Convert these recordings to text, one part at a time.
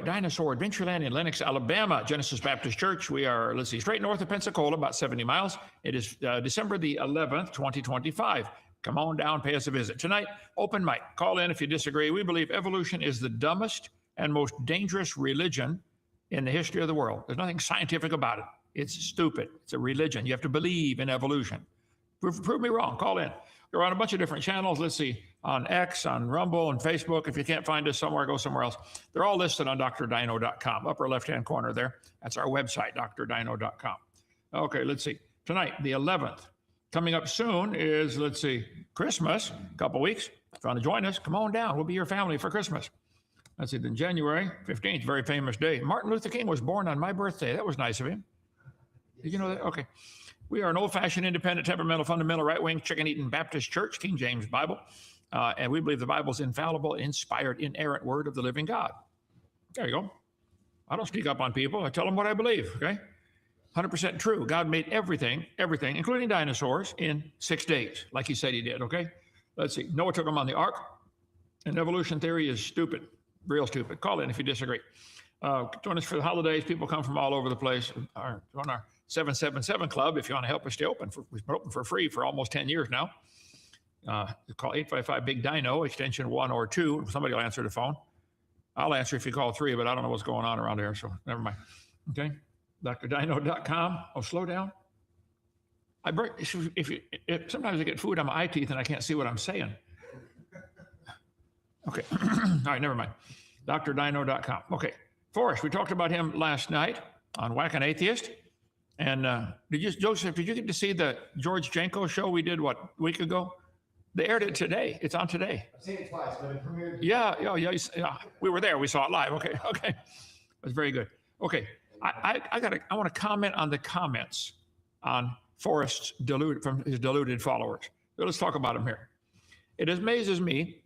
Dinosaur Adventureland in Lenox, Alabama, Genesis Baptist Church. We are, let's see, straight north of Pensacola, about 70 miles. It is December the 11th, 2025. Come on down, pay us a visit. Tonight, open mic. Call in if you disagree. We believe evolution is the dumbest and most dangerous religion in the history of the world. There's nothing scientific about it. It's stupid. It's a religion. You have to believe in evolution. Prove me wrong. Call in. We're on a bunch of different channels. Let's see, on X, on Rumble, and Facebook. If you can't find us somewhere, go somewhere else. They're all listed on drdino.com, upper left-hand corner there. That's our website, drdino.com. Okay, let's see. Tonight, the 11th. Coming up soon is, let's see, Christmas, a couple weeks. If you want to join us, come on down. We'll be your family for Christmas. Let's see, then January 15th, very famous day. Martin Luther King was born on my birthday. That was nice of him. Did you know that? Okay. We are an old-fashioned, independent, temperamental, fundamental, right-wing, chicken-eating Baptist church, King James Bible. And we believe the Bible is infallible, inspired, inerrant word of the living God. There you go. I don't sneak up on people. I tell them what I believe, okay? 100% true. God made everything, including dinosaurs, in 6 days, like he said he did, okay? Let's see. Noah took them on the ark, and evolution theory is stupid, real stupid. Call in if you disagree. Join us for the holidays. People come from all over the place. Join our 777 Club if you want to help us stay open. We've been open for free for almost 10 years now. Call 855-BIG-DINO, extension 1 or 2. Somebody will answer the phone. I'll answer if you call 3, but I don't know what's going on around here, so never mind. Okay? drdino.com. Oh, slow down. Sometimes I get food on my eye teeth and I can't see what I'm saying. Okay. All right, never mind. drdino.com. Okay. Forrest, we talked about him last night on Whack an Atheist. And Joseph, did you get to see the George Janko show we did, a week ago? They aired it today. It's on today. I've seen it twice, but it premiered. Yeah. We were there. We saw it live. Okay. It was very good. Okay. I want to comment on the comments on Forrest's from his deluded followers. So let's talk about them here. It amazes me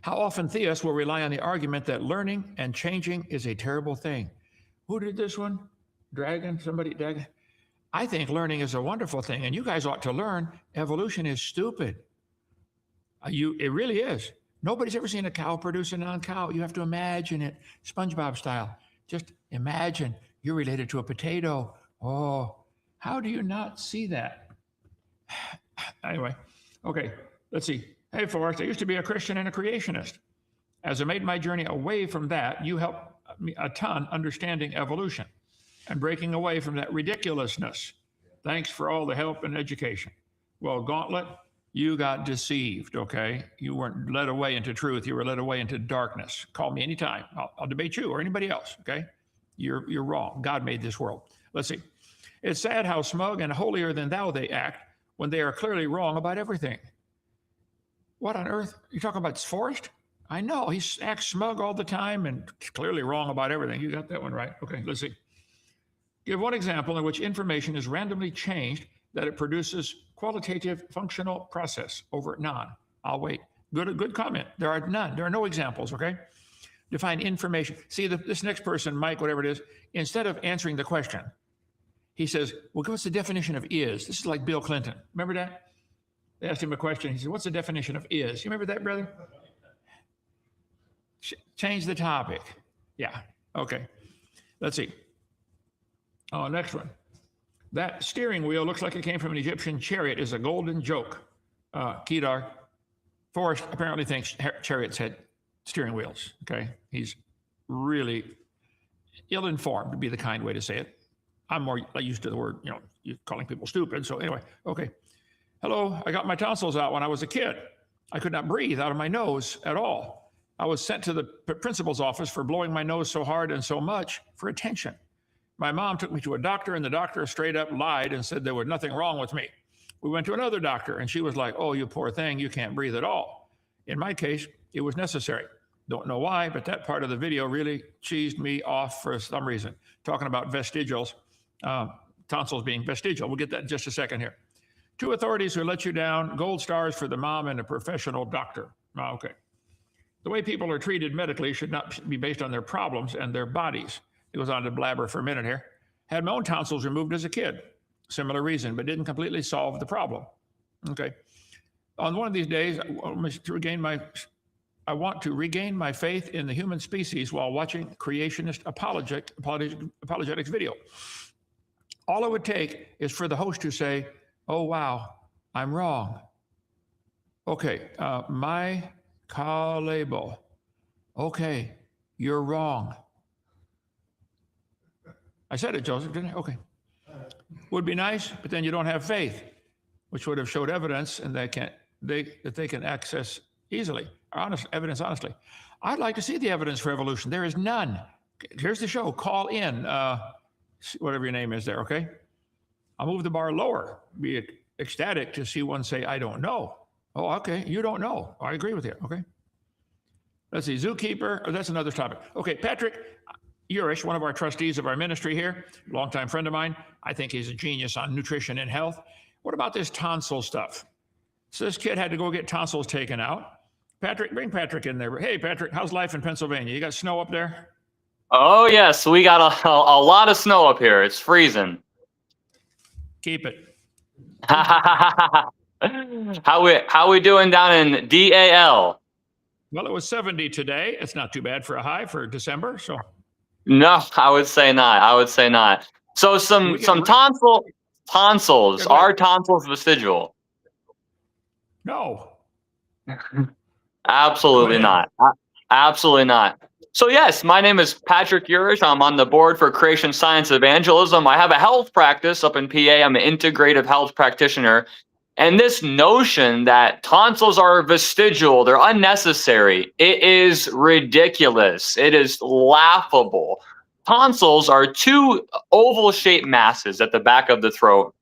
how often theists will rely on the argument that learning and changing is a terrible thing. Who did this one? Dragon? I think learning is a wonderful thing, and you guys ought to learn evolution is stupid. It really is. Nobody's ever seen a cow produce a non-cow. You have to imagine it, SpongeBob style. Just imagine you're related to a potato. Oh, how do you not see that? Anyway, okay, let's see. Hey, Forrest, I used to be a Christian and a creationist. As I made my journey away from that, you helped me a ton understanding evolution and breaking away from that ridiculousness. Thanks for all the help and education. Well, Gauntlet, you got deceived, okay? You weren't led away into truth. You were led away into darkness. Call me anytime. I'll debate you or anybody else, okay? You're wrong. God made this world. Let's see. It's sad how smug and holier than thou they act when they are clearly wrong about everything. What on earth? You talking about Forrest? I know. He acts smug all the time and clearly wrong about everything. You got that one right. Okay, let's see. Give one example in which information is randomly changed that it produces qualitative functional process over none. I'll wait. Good comment. There are none. There are no examples, okay? Define information. See, this next person, Mike, whatever it is, instead of answering the question, he says, well, what's the definition of is? This is like Bill Clinton. Remember that? They asked him a question. He said, what's the definition of is? You remember that, brother? Change the topic. Yeah, okay. Let's see. Oh, next one. That steering wheel looks like it came from an Egyptian chariot is a golden joke. Kedar, Forrest apparently thinks chariots had steering wheels, okay? He's really ill-informed, would be the kind way to say it. I'm more used to the word, you're calling people stupid. So anyway, okay. Hello, I got my tonsils out when I was a kid. I could not breathe out of my nose at all. I was sent to the principal's office for blowing my nose so hard and so much for attention. My mom took me to a doctor, and the doctor straight up lied and said there was nothing wrong with me. We went to another doctor, and she was like, oh, you poor thing, you can't breathe at all. In my case, it was necessary. Don't know why, but that part of the video really cheesed me off for some reason. Talking about vestigials, tonsils being vestigial. We'll get that in just a second here. 2 authorities who let you down, gold stars for the mom and a professional doctor. Okay. The way people are treated medically should not be based on their problems and their bodies. It goes on to blabber for a minute here. Had my own tonsils removed as a kid. Similar reason, but didn't completely solve the problem. Okay. On one of these days, to regain my I want to regain my faith in the human species while watching creationist apologetics video. All it would take is for the host to say, "Oh, wow, I'm wrong." Okay, my label. Okay, you're wrong. I said it, Joseph, didn't I? Okay. Would be nice, but then you don't have faith, which would have showed evidence, and that they can access easily, evidence honestly. I'd like to see the evidence for evolution. There is none. Here's the show. Call in, whatever your name is there, okay? I'll move the bar lower, be it ecstatic to see one say, "I don't know." Oh, okay, you don't know. I agree with you, okay? Let's see, zookeeper, that's another topic. Okay, Patrick Urish, one of our trustees of our ministry here, longtime friend of mine. I think he's a genius on nutrition and health. What about this tonsil stuff? So this kid had to go get tonsils taken out. Patrick, bring Patrick in there. Hey, Patrick, how's life in Pennsylvania? You got snow up there? Oh, yes, we got a lot of snow up here. It's freezing. Keep it. How we doing down in DAL? Well, it was 70 today. It's not too bad for a high for December. So no, I would say not. I would say not. So some tonsils. Yeah, are tonsils vestigial? No. Absolutely not. Absolutely not. So yes, my name is Patrick Urish. I'm on the board for Creation Science Evangelism. I have a health practice up in PA. I'm an integrative health practitioner. And this notion that tonsils are vestigial, they're unnecessary, it is ridiculous. It is laughable. Tonsils are two oval-shaped masses at the back of the throat.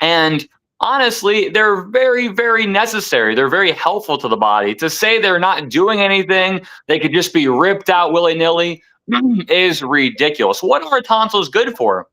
And honestly, they're very, very necessary. They're very helpful to the body. To say they're not doing anything, they could just be ripped out willy-nilly, is ridiculous. What are tonsils good for?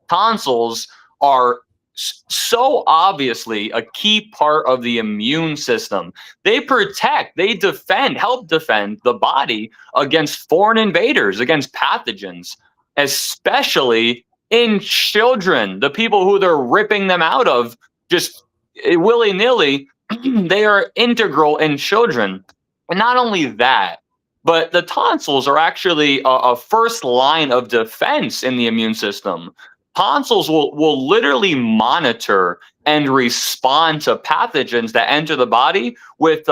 Tonsils are so obviously a key part of the immune system. They protect, they defend, help defend the body against foreign invaders, against pathogens, especially in children, the people who they're ripping them out of just willy-nilly. They are integral in children. And not only that, but the tonsils are actually a first line of defense in the immune system. Tonsils will literally monitor and respond to pathogens that enter the body with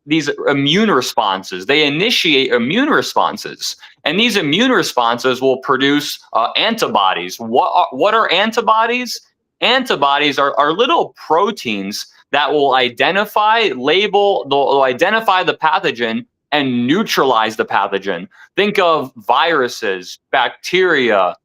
these immune responses. They initiate immune responses, and these immune responses will produce antibodies. What are antibodies? Antibodies are little proteins that will identify, they'll identify the pathogen and neutralize the pathogen. Think of viruses, bacteria,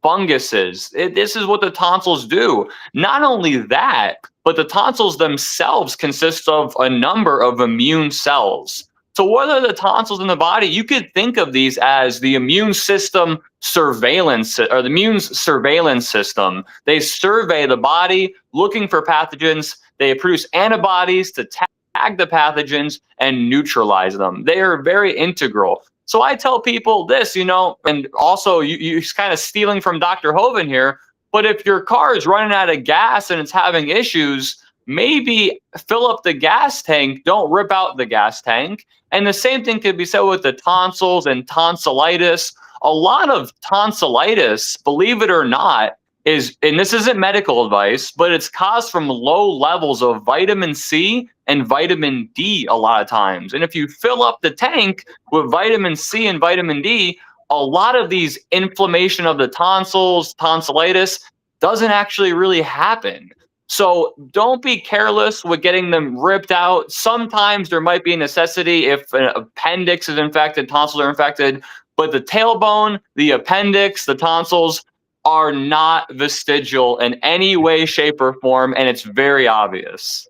funguses. This is what the tonsils do. Not only that, but the tonsils themselves consist of a number of immune cells. So what are the tonsils in the body? You could think of these as the immune system surveillance, or the immune surveillance system. They survey the body looking for pathogens. They produce antibodies to tag the pathogens and neutralize them. They are very integral. So I tell people this, and also you're kind of stealing from Dr. Hovind here, but if your car is running out of gas and it's having issues, maybe fill up the gas tank, don't rip out the gas tank. And the same thing could be said with the tonsils and tonsillitis. A lot of tonsillitis, believe it or not, and this isn't medical advice, but it's caused from low levels of vitamin C and vitamin D a lot of times. And if you fill up the tank with vitamin C and vitamin D, a lot of these inflammation of the tonsils, tonsillitis, doesn't actually really happen. So don't be careless with getting them ripped out. Sometimes there might be a necessity if an appendix is infected, tonsils are infected, but the tailbone, the appendix, the tonsils are not vestigial in any way, shape, or form, and it's very obvious.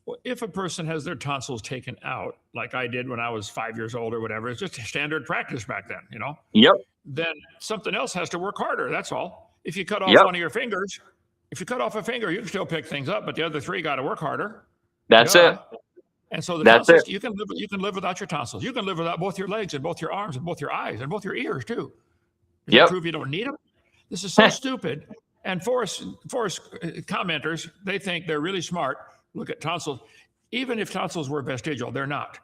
Well, if a person has their tonsils taken out, like I did when I was 5 years old or whatever, it's just standard practice back then, Yep. Then something else has to work harder, that's all. If you cut off one of your fingers, if you cut off a finger, you can still pick things up, but the other three got to work harder. That's it. And so the tonsils, you can live without your tonsils. You can live without both your legs and both your arms and both your eyes and both your ears too. Does that prove you don't need them? This is so stupid. And Forrest commenters, they think they're really smart. Look at tonsils. Even if tonsils were vestigial, they're not.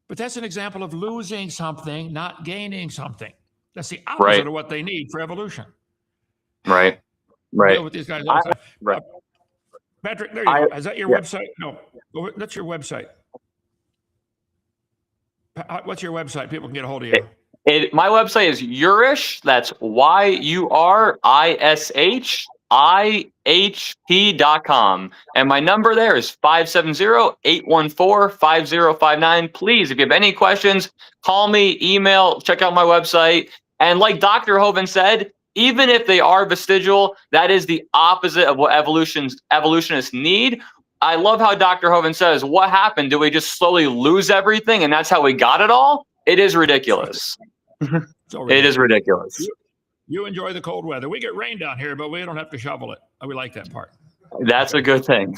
But that's an example of losing something, not gaining something. That's the opposite Right. of what they need for evolution. Right. Deal with these guys all the time. Right. Patrick, there you go. Is that your website? No, that's your website. What's your website? People can get a hold of you. My website is Urish. That's YURISHIHP.com. And my number there is 570-814-5059. Please, if you have any questions, call me, email, check out my website. And like Dr. Hovind said, even if they are vestigial, that is the opposite of what evolutionists need. I love how Dr. Hovind says, what happened? Do we just slowly lose everything and that's how we got it all? It is ridiculous. It is ridiculous. You enjoy the cold weather. We get rain down here, but we don't have to shovel it. We like that part. That's a good thing.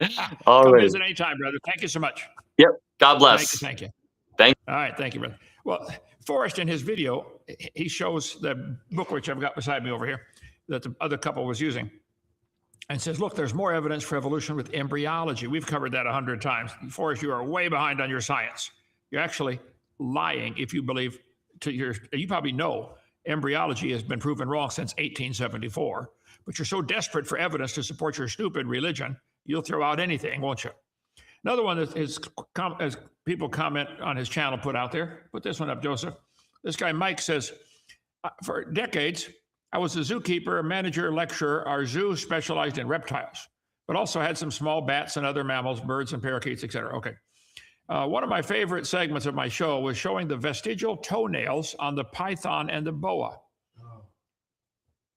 Come visit anytime, brother. Thank you so much. Yep. God bless. Thank you. Thank you. All right. Thank you, brother. Well, Forrest, in his video, he shows the book, which I've got beside me over here, that the other couple was using, and says, look, there's more evidence for evolution with embryology. We've covered that 100 times. Forrest, you are way behind on your science. You're actually lying if you believe you probably know embryology has been proven wrong since 1874, but you're so desperate for evidence to support your stupid religion, you'll throw out anything, won't you? Another one is as people comment on his channel put out there. Put this one up, Joseph. This guy, Mike, says, for decades, I was a zookeeper, a manager, lecturer. Our zoo specialized in reptiles, but also had some small bats and other mammals, birds and parakeets, etc. Okay. One of my favorite segments of my show was showing the vestigial toenails on the python and the boa,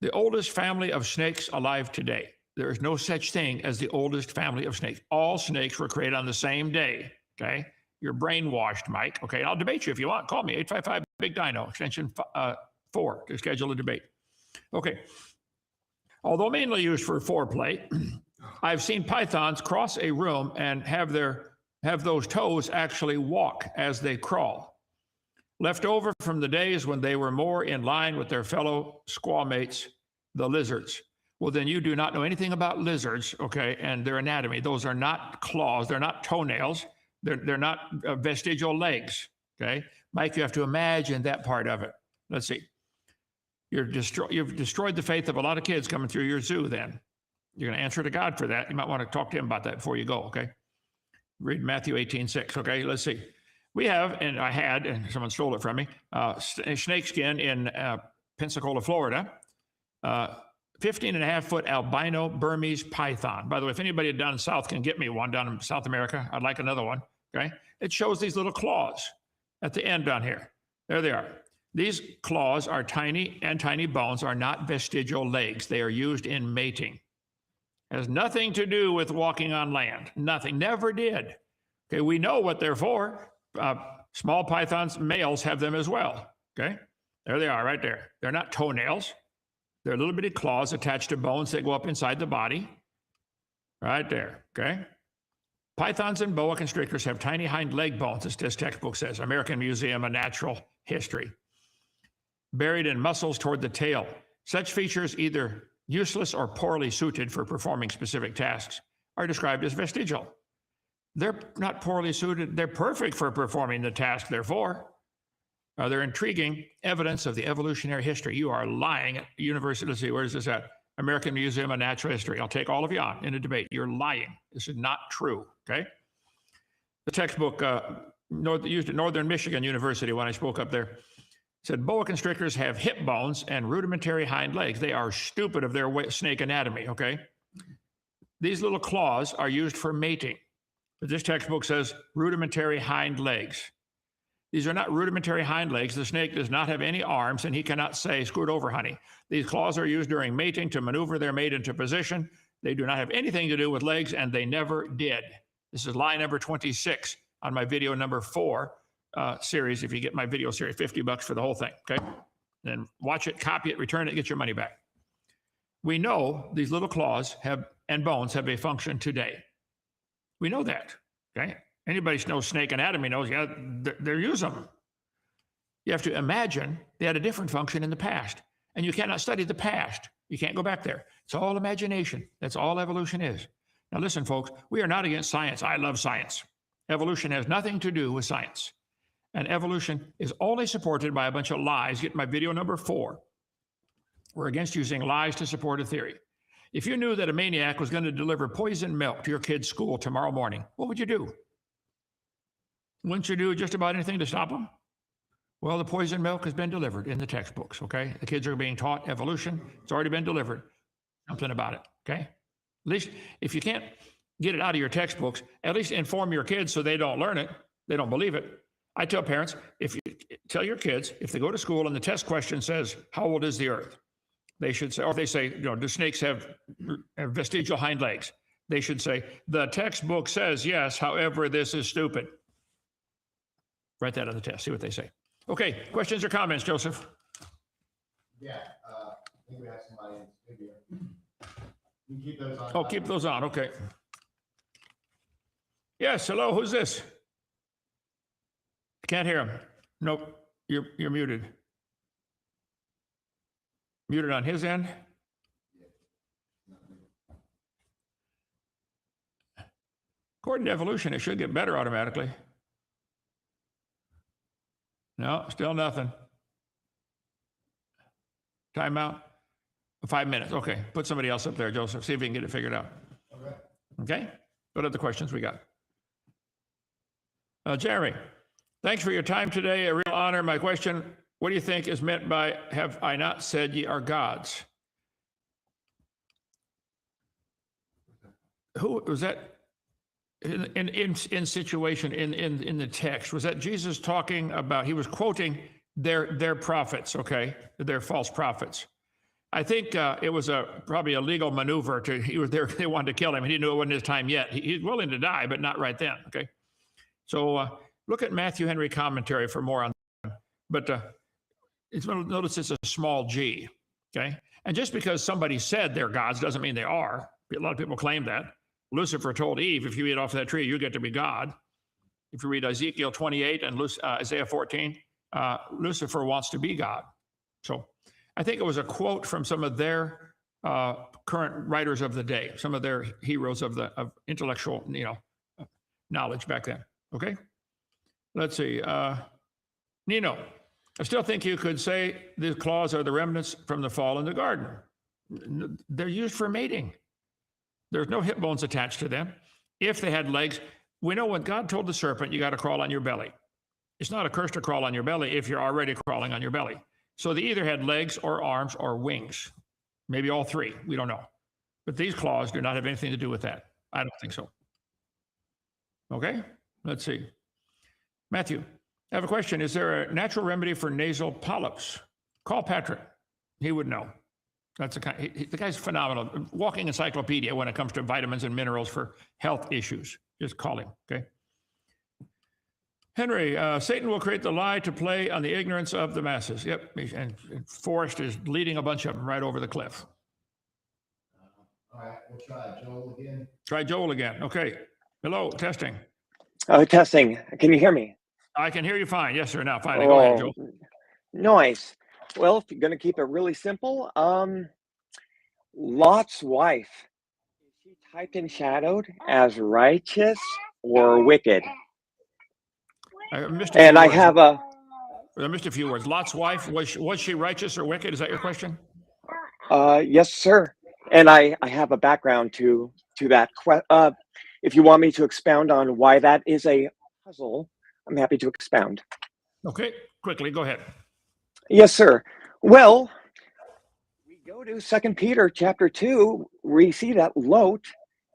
the oldest family of snakes alive today. There is no such thing as the oldest family of snakes. All snakes were created on the same day, okay? You're brainwashed, Mike. Okay, I'll debate you if you want. Call me, 855-BIG-DINO, extension 4, to schedule a debate. Okay. Although mainly used for foreplay, I've seen pythons cross a room and have those toes actually walk as they crawl, left over from the days when they were more in line with their fellow squaw mates, the lizards. Well, then you do not know anything about lizards, okay, and their anatomy. Those are not claws. They're not toenails. They're not vestigial legs, okay? Mike, you have to imagine that part of it. Let's see. You've destroyed the faith of a lot of kids coming through your zoo then. You're going to answer to God for that. You might want to talk to him about that before you go, okay? Read Matthew 18:6, okay? Let's see. We have, and I had, and someone stole it from me, snakeskin in Pensacola, Florida, 15.5-foot albino Burmese python. By the way, if anybody down south can get me one down in South America, I'd like another one, okay? It shows these little claws at the end down here. There they are. These claws are tiny, and tiny bones are not vestigial legs. They are used in mating. Has nothing to do with walking on land. Nothing. Never did. Okay, we know what they're for. Small pythons, males have them as well. Okay, there they are right there. They're not toenails. They're little bitty claws attached to bones that go up inside the body. Right there. Okay. Pythons and boa constrictors have tiny hind leg bones, as this textbook says, American Museum of Natural History, buried in muscles toward the tail. Such features, either useless or poorly suited for performing specific tasks, are described as vestigial. They're not poorly suited. They're perfect for performing the task they're for. They're intriguing evidence of the evolutionary history. You are lying at university. Let's see, where is this at? American Museum of Natural History. I'll take all of you on in a debate. You're lying. This is not true, okay? The textbook used at Northern Michigan University when I spoke up there said boa constrictors have hip bones and rudimentary hind legs. They are stupid of their snake anatomy, okay? These little claws are used for mating. But this textbook says rudimentary hind legs. These are not rudimentary hind legs. The snake does not have any arms, and he cannot say, scoot over, honey. These claws are used during mating to maneuver their mate into position. They do not have anything to do with legs, and they never did. This is lie number 26 on my video number 4 series. If you get my video series, $50 for the whole thing, okay? Then watch it, copy it, return it, get your money back. We know these little claws and bones have a function today. We know that, okay? Anybody knows snake anatomy knows, yeah, they use them. You have to imagine they had a different function in the past, and you cannot study the past. You can't go back there. It's all imagination. That's all evolution is. Now listen, folks, we are not against science. I love science. Evolution has nothing to do with science. And evolution is only supported by a bunch of lies. Get my video number 4. We're against using lies to support a theory. If you knew that a maniac was going to deliver poisoned milk to your kid's school tomorrow morning, what would you do? Wouldn't you do just about anything to stop him? Well, the poisoned milk has been delivered in the textbooks, okay? The kids are being taught evolution. It's already been delivered. Something about it, okay? At least if you can't get it out of your textbooks, at least inform your kids so they don't learn it, they don't believe it. I tell parents, if you tell your kids, if they go to school and the test question says, how old is the earth? They should say, or if they say, do snakes have vestigial hind legs? They should say, the textbook says yes, however, this is stupid. Write that on the test, see what they say. Okay, questions or comments, Joseph? Yeah, I think we have somebody in the studio. You keep those on. Oh, keep those on, okay. Yes, hello, who's this? Can't hear him. Nope, you're muted. Muted on his end. According to evolution, it should get better automatically. No, still nothing. Timeout. 5 minutes. Okay, put somebody else up there, Joseph. See if you can get it figured out. Okay. Okay? What other questions we got? Jeremy, thanks for your time today. A real honor. My question, what do you think is meant by, have I not said ye are gods? Who was that in situation in the text? Was that Jesus talking about, he was quoting their prophets, okay? Their false prophets. I think it was probably a legal maneuver he was there, they wanted to kill him. He didn't know it wasn't his time yet. He's willing to die, but not right then, okay? So look at Matthew Henry commentary for more on that. But notice it's a small g, okay? And just because somebody said they're gods doesn't mean they are. A lot of people claim that. Lucifer told Eve, if you eat off that tree, you get to be God. If you read Ezekiel 28 and Isaiah 14, Lucifer wants to be God. So I think it was a quote from some of their current writers of the day, some of their heroes of intellectual, knowledge back then. Okay, let's see. Nino, I still think you could say these claws are the remnants from the fall in the garden. They're used for mating. There's no hip bones attached to them. If they had legs, we know when God told the serpent, you got to crawl on your belly. It's not a curse to crawl on your belly if you're already crawling on your belly. So they either had legs or arms or wings, maybe all three. We don't know. But these claws do not have anything to do with that. I don't think so. Okay, let's see. Matthew, I have a question. Is there a natural remedy for nasal polyps? Call Patrick. He would know. That's the guy's phenomenal. Walking encyclopedia when it comes to vitamins and minerals for health issues. Just call him, okay? Henry, Satan will create the lie to play on the ignorance of the masses. Yep, and Forrest is leading a bunch of them right over the cliff. All right, we'll try Joel again. Try Joel again. Okay. Hello, testing. Testing. Can you hear me? I can hear you fine. Yes, sir. Now, finally. Go ahead, Joel. Nice. Well, if you're going to keep it really simple, Lot's wife, is she typed and shadowed as righteous or wicked? I missed I missed a few words. Lot's wife, was she righteous or wicked? Is that your question? Yes, sir. And I have a background to that. If you want me to expound on why that is a puzzle, I'm happy to expound. Okay, quickly, go ahead. Yes, sir. Well, we go to 2 Peter chapter 2, we see that Lot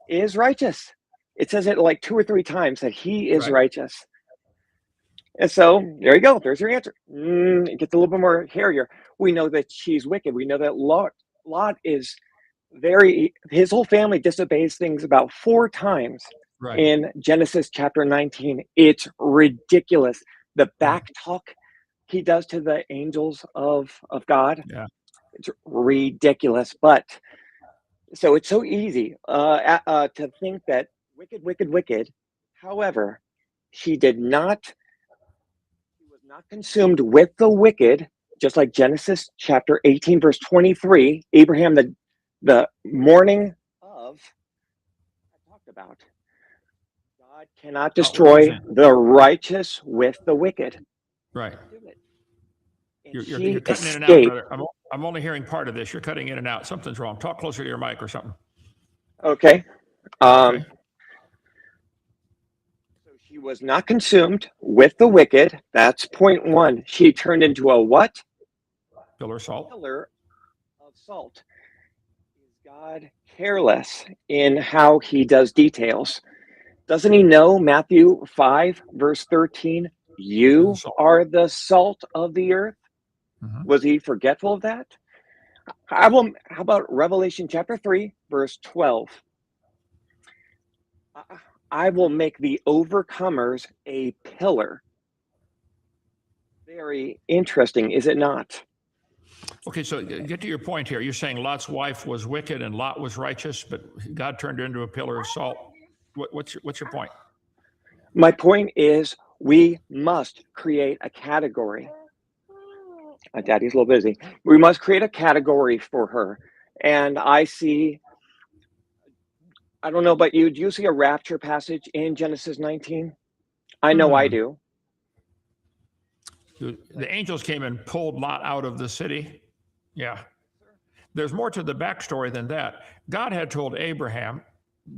is righteous. It says it like 2 or 3 times that he is righteous. And so there you go. There's your answer. It gets a little bit more hairier. We know that she's wicked. We know that Lot is his whole family disobeys things about 4 times in Genesis chapter 19. It's ridiculous. The back talk he does to the angels of God. Yeah. It's ridiculous. But so it's so easy to think that wicked. However, she was not consumed with the wicked, just like Genesis chapter 18, verse 23, Abraham, the morning of, I talked about. God cannot what are you destroy saying? the righteous with the wicked. Right. And You're she cutting in and out, escaped. brother. I'm only hearing part of this. You're cutting in and out. Something's wrong. Talk closer to your mic or something. Okay. Okay. So she was not consumed with the wicked. That's point one. She turned into a what? Pillar of salt. Pillar of salt. Is God careless in how he does details? Doesn't he know Matthew 5, verse 13? You Salt. are the salt of the earth. Mhm. Was he forgetful of that? How about Revelation chapter 3, verse 12? I will make the overcomers a pillar. Very interesting, is it not? Okay, so get to your point here. You're saying Lot's wife was wicked and Lot was righteous, but God turned her into a pillar of salt. What's your point? My point is we must create a category. My daddy's a little busy. We must create a category for her. And I don't know about you, do you see a rapture passage in Genesis 19? I know I do. The angels came and pulled Lot out of the city. Yeah. There's more to the backstory than that. God had told Abraham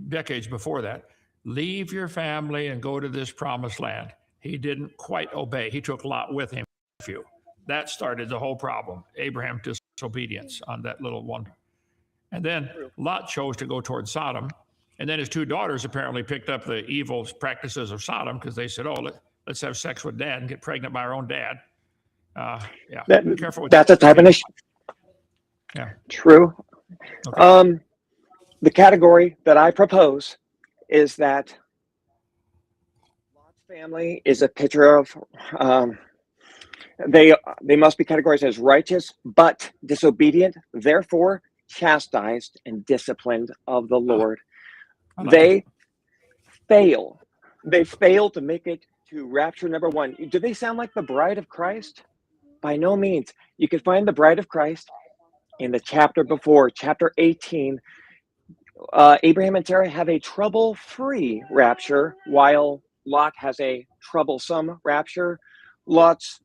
decades before that, leave your family and go to this promised land. He didn't quite obey. He took Lot with him. That started the whole problem. Abraham's disobedience on that little one. And then Lot chose to go towards Sodom. And then his two daughters apparently picked up the evil practices of Sodom because they said, oh, let's have sex with dad and get pregnant by our own dad. Yeah, be careful with That's a type of yeah. True. Okay. The category that I propose is that Lot's family is a picture of they must be categorized as righteous but disobedient, therefore chastised and disciplined of the Lord. They fail. They fail to make it to rapture number one. Do they sound like the bride of Christ? By no means. You can find the bride of Christ in the chapter before, chapter 18. Abraham and Sarah have a trouble-free rapture, while Lot has a troublesome rapture. Lot's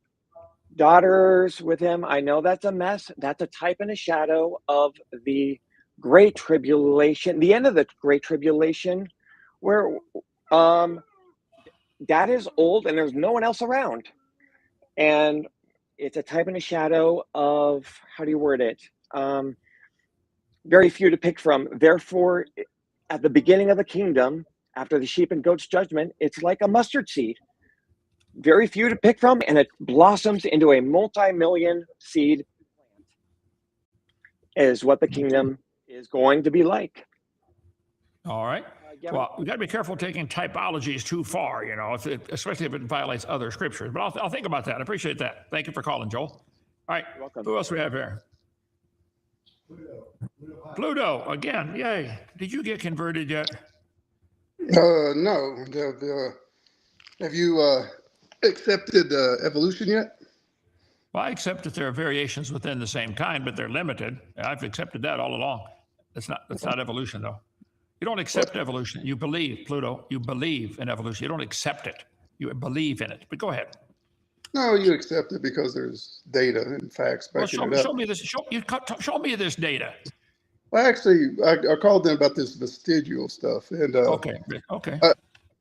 daughters with him, I know that's a mess. That's a type and a shadow of the Great Tribulation, the end of the Great Tribulation, where dad is old and there's no one else around. And it's a type and a shadow of, how do you word it? Very few to pick from. Therefore, at the beginning of the kingdom, after the sheep and goats judgment, it's like a mustard seed. Very few to pick from, and it blossoms into a multi-million seed plant, is what the kingdom is going to be like. All right. Well, we got to be careful taking typologies too far, you know, especially if it violates other scriptures. But I'll think about that. I appreciate that. Thank you for calling, Joel. All right. You're welcome. Who else we have here? Pluto again. Yay. Did you get converted yet? No. Have you accepted evolution yet? Well, I accept that there are variations within the same kind, but they're limited. I've accepted that all along. That's not evolution, though. You don't accept evolution. You believe, Pluto. You believe in evolution. You don't accept it. You believe in it. But go ahead. No, you accept it because there's data and facts backing it up. Show me this. Show me this data. Well, actually, I called them about this vestigial stuff, and Okay.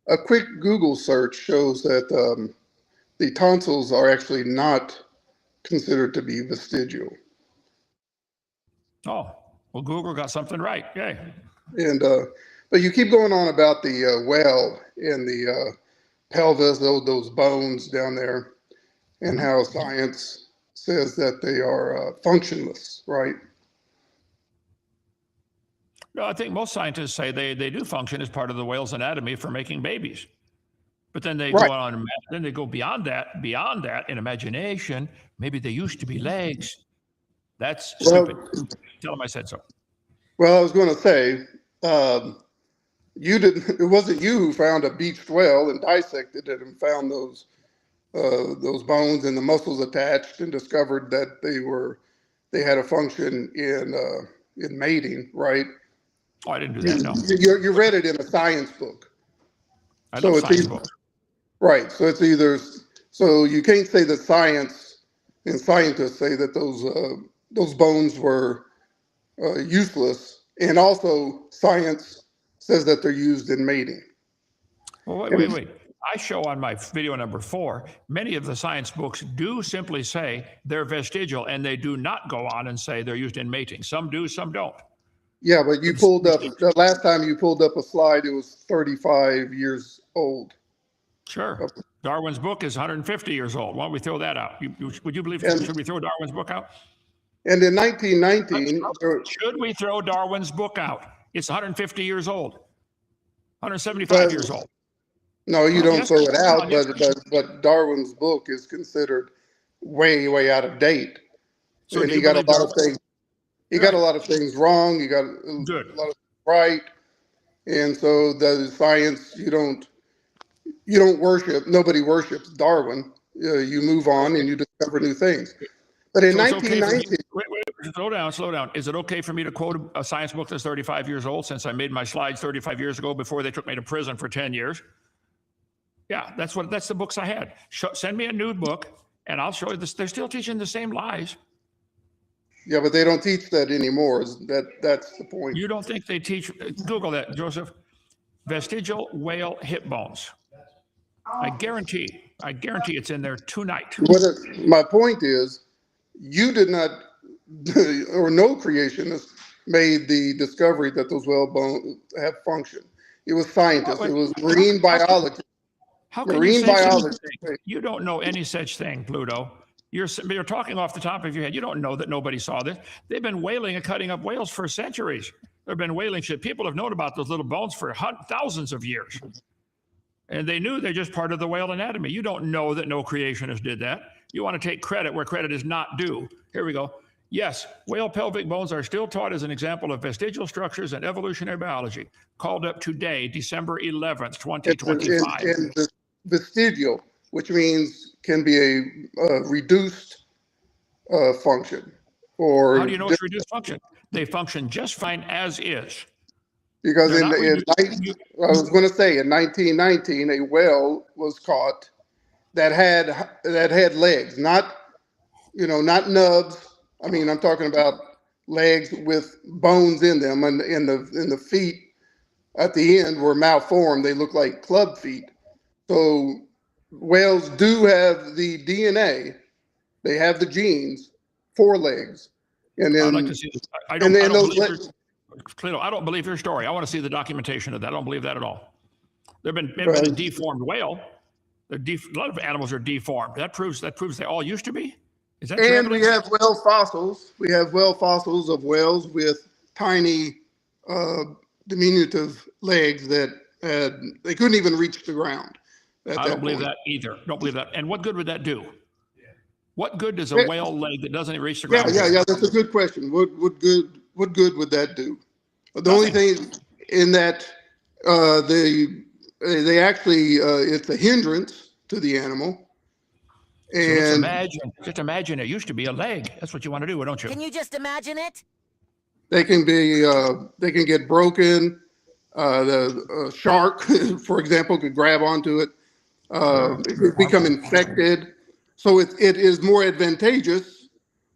a quick Google search shows that the tonsils are actually not considered to be vestigial. Oh, well, Google got something right. Yay. And but you keep going on about the well in the pelvis, those bones down there, and how science says that they are functionless, right? No, I think most scientists say they do function as part of the whale's anatomy for making babies. But then they go on, then they go beyond that in imagination. Maybe they used to be legs. That's stupid. Tell them I said so. Well, I was going to say, you didn't. It wasn't you who found a beached whale and dissected it and found those bones and the muscles attached and discovered that they had a function in mating, right? Oh, I didn't do that. No. You read it in a science book. I So love it's science either, books. right. So it's either, so you can't say that science and scientists say that those bones were useless, and also science says that they're used in mating. Well, wait, And, wait, wait. I show on my video number 4, many of the science books do simply say they're vestigial, and they do not go on and say they're used in mating. Some do, some don't. yeah, but you pulled up, the last time you pulled up a slide, it was 35 years old. Sure. Darwin's book is 150 years old. Why don't we throw that out? Would you believe, And, should we throw Darwin's book out? and in 1919, Should we throw Darwin's book out? It's 150 years old, 175 years old. no, you Well, don't yes, throw it out, yes. but Darwin's book is considered way out of date. So And do he you got a believe lot of things. He got a lot of things wrong. He got a Good. lot of right. And so the science, you don't worship. Nobody worships Darwin. You move on and you discover new things. But in So it's okay for me, 1919, wait, slow down. Is it okay for me to quote a science book that's 35 years old, since I made my slides 35 years ago before they took me to prison for 10 years? Yeah, that's the books I had. Send me a new book and I'll show you this. They're still teaching the same lies. yeah, but they don't teach that anymore. That's the point. You don't think they teach? Google that, Joseph. Vestigial whale hip bones. I guarantee it's in there tonight. My point is, you did not, or no creationist made the discovery that those whale bones have function. It was scientists. It was marine biologists. How can you say such a thing? You don't know any such thing, Pluto. You're talking off the top of your head. You don't know that nobody saw this. They've been whaling and cutting up whales for centuries. They've been whaling shit. People have known about those little bones for thousands of years. And they knew they're just part of the whale anatomy. You don't know that no creationist did that. You want to take credit where credit is not due. Here we go. Yes, whale pelvic bones are still taught as an example of vestigial structures and evolutionary biology. Called up today, December 11th, 2025. And the vestigial, which means can be a reduced function. Or how do you know it's reduced function? They function just fine as is. Because I was going to say in 1919, a whale was caught that had legs, not nubs. I mean, I'm talking about legs with bones in them, and in the feet at the end were malformed. They look like club feet. So whales do have the DNA. They have the genes for legs. And then I'd like to see this. I don't believe your story. I want to see the documentation of that. I don't believe that at all. There've been a deformed whale. A lot of animals are deformed. That proves they all used to be. Is that true? And we have whale fossils. We have whale fossils of whales with tiny, diminutive legs that they couldn't even reach the ground. I don't believe that either. Don't believe that. And what good would that do? What good does a whale leg that doesn't reach the ground? Yeah. That's a good question. What good would that do? The only thing in that they actually it's a hindrance to the animal. And just imagine it used to be a leg. That's what you want to do, don't you? Can you just imagine it? They can get broken. The shark, for example, could grab onto it. It could become infected. So it is more advantageous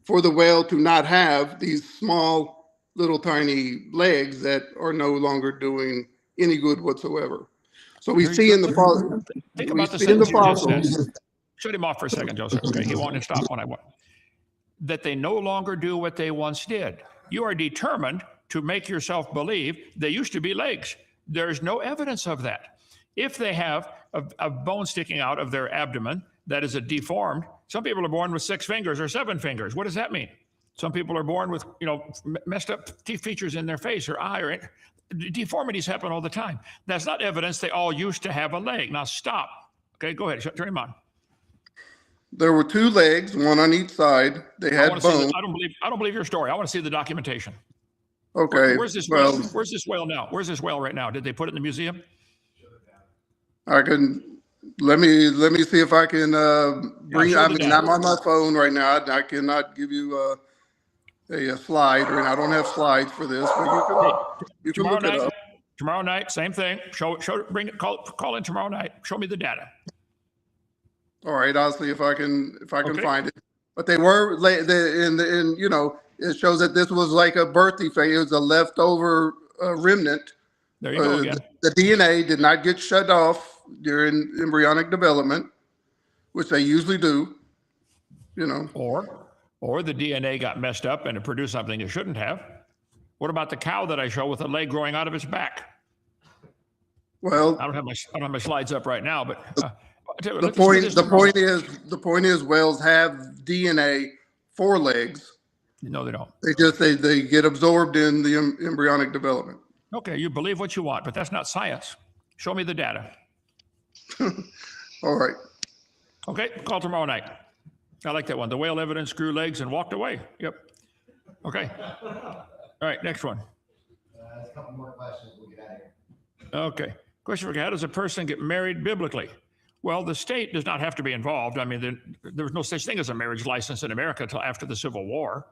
for the whale to not have these small, little tiny legs that are no longer doing any good whatsoever. So we see in the fossils. Think about the sentence you just said. Shut him off for a second, Joseph. Okay, he won't stop when I want. That they no longer do what they once did. You are determined to make yourself believe they used to be legs. There's no evidence of that. If they have a bone sticking out of their abdomen that is a deformed, some people are born with 6 fingers or 7 fingers. What does that mean? Some people are born with, messed up features in their face or eye, or deformities happen all the time. That's not evidence they all used to have a leg. Now stop. Okay, go ahead. Turn him on. There were 2 legs, one on each side. They had bones. I don't believe your story. I want to see the documentation. Okay. Where's this whale? Where's this whale now? Where's this whale right now? Did they put it in the museum? I can let me see if I can bring. I'm on my phone right now. I cannot give you a slide, or I don't have slides for this. But you can look it up. Tomorrow night, same thing. Call in tomorrow night. Show me the data. All right, I'll see if I can Okay. find it. But they were and you know, it shows that this was like a birth defect. It was a leftover remnant. There you go again. The DNA did not get shut off during embryonic development, which they usually do. You know. Or the DNA got messed up and it produced something it shouldn't have. What about the cow that I show with a leg growing out of its back? Well, I don't have my slides up right now, but the point is whales have DNA for legs. No, they don't. They get absorbed in the embryonic development. Okay, you believe what you want, but that's not science. Show me the data. All right. Okay, call tomorrow night. I like that one. The whale evidence grew legs and walked away. Yep. Okay. All right, next one. A couple more questions. We'll get out of here. Okay. Question for how does a person get married biblically? Well, the state does not have to be involved. I mean, there was no such thing as a marriage license in America until after the Civil War.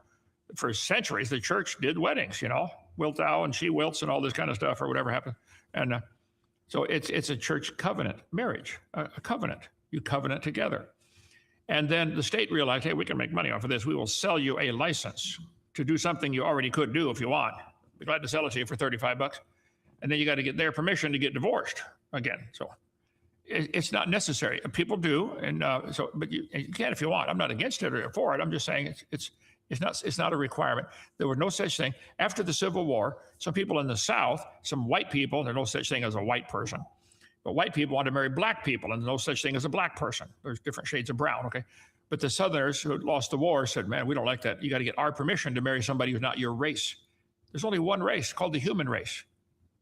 For centuries, the church did weddings, you know, wilt thou and she wilts and all this kind of stuff or whatever happened. And so it's a church covenant marriage, a covenant. You covenant together. And then the state realized, hey, we can make money off of this. We will sell you a license to do something you already could do if you want. We're glad to sell it to you for $35. And then you got to get their permission to get divorced again. So it's not necessary. People do, and but you can if you want. I'm not against it or for it. I'm just saying it's not a requirement. There was no such thing after the Civil War. Some people in the South, some white people, there's no such thing as a white person, but white people want to marry black people, and there's no such thing as a black person. There's different shades of brown. Okay, but the Southerners who lost the war said, "Man, we don't like that. You got to get our permission to marry somebody who's not your race." There's only one race called the human race.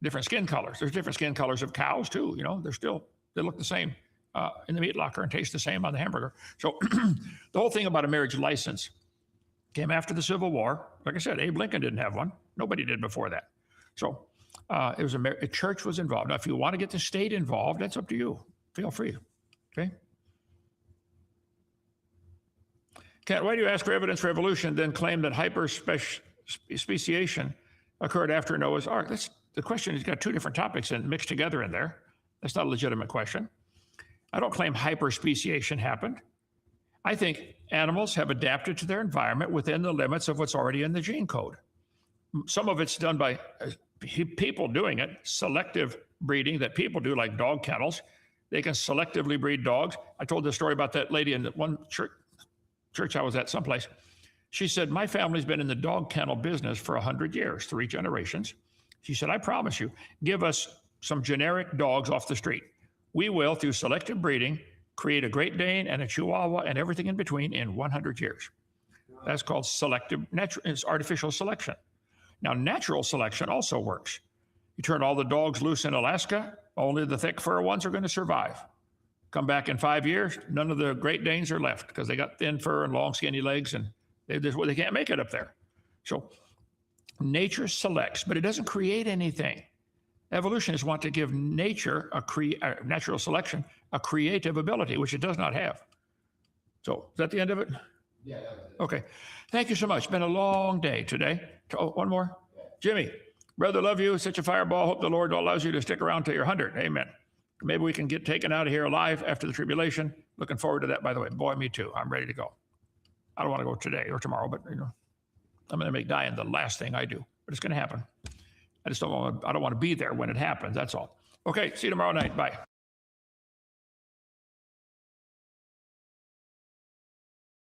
Different skin colors. There's different skin colors of cows too. You know, they look the same in the meat locker and taste the same on the hamburger. So the whole thing about a marriage license came after the Civil War. Like I said, Abe Lincoln didn't have one. Nobody did before that. So it was a church was involved. Now, if you want to get the state involved, that's up to you. Feel free. Okay. Why do you ask for evidence for evolution, then claim that hyperspeciation occurred after Noah's Ark? The question has got two different topics and mixed together in there. That's not a legitimate question. I don't claim hyperspeciation happened. I think animals have adapted to their environment within the limits of what's already in the gene code. Some of it's done by people doing it, selective breeding that people do, like dog kennels. They can selectively breed dogs. I told this story about that lady in the one church I was at someplace. She said, my family's been in the dog kennel business for 100 years, 3 generations. She said, I promise you, give us some generic dogs off the street. We will, through selective breeding, create a Great Dane and a Chihuahua and everything in between in 100 years. That's called it's artificial selection. Now, natural selection also works. You turn all the dogs loose in Alaska, only the thick fur ones are going to survive. Come back in 5 years, none of the Great Danes are left because they got thin fur and long, skinny legs, and they can't make it up there. So nature selects, but it doesn't create anything. Evolutionists want to give nature, natural selection, a creative ability, which it does not have. So is that the end of it? Yeah, that was it. Okay. Thank you so much. It's been a long day today. Oh, one more. Jimmy, brother, love you. Such a fireball. Hope the Lord allows you to stick around till you're 100. Amen. Maybe we can get taken out of here alive after the tribulation. Looking forward to that, by the way. Boy, me too. I'm ready to go. I don't want to go today or tomorrow, but I'm going to make dying the last thing I do. But it's going to happen. I don't want to be there when it happens. That's all. Okay. See you tomorrow night. Bye.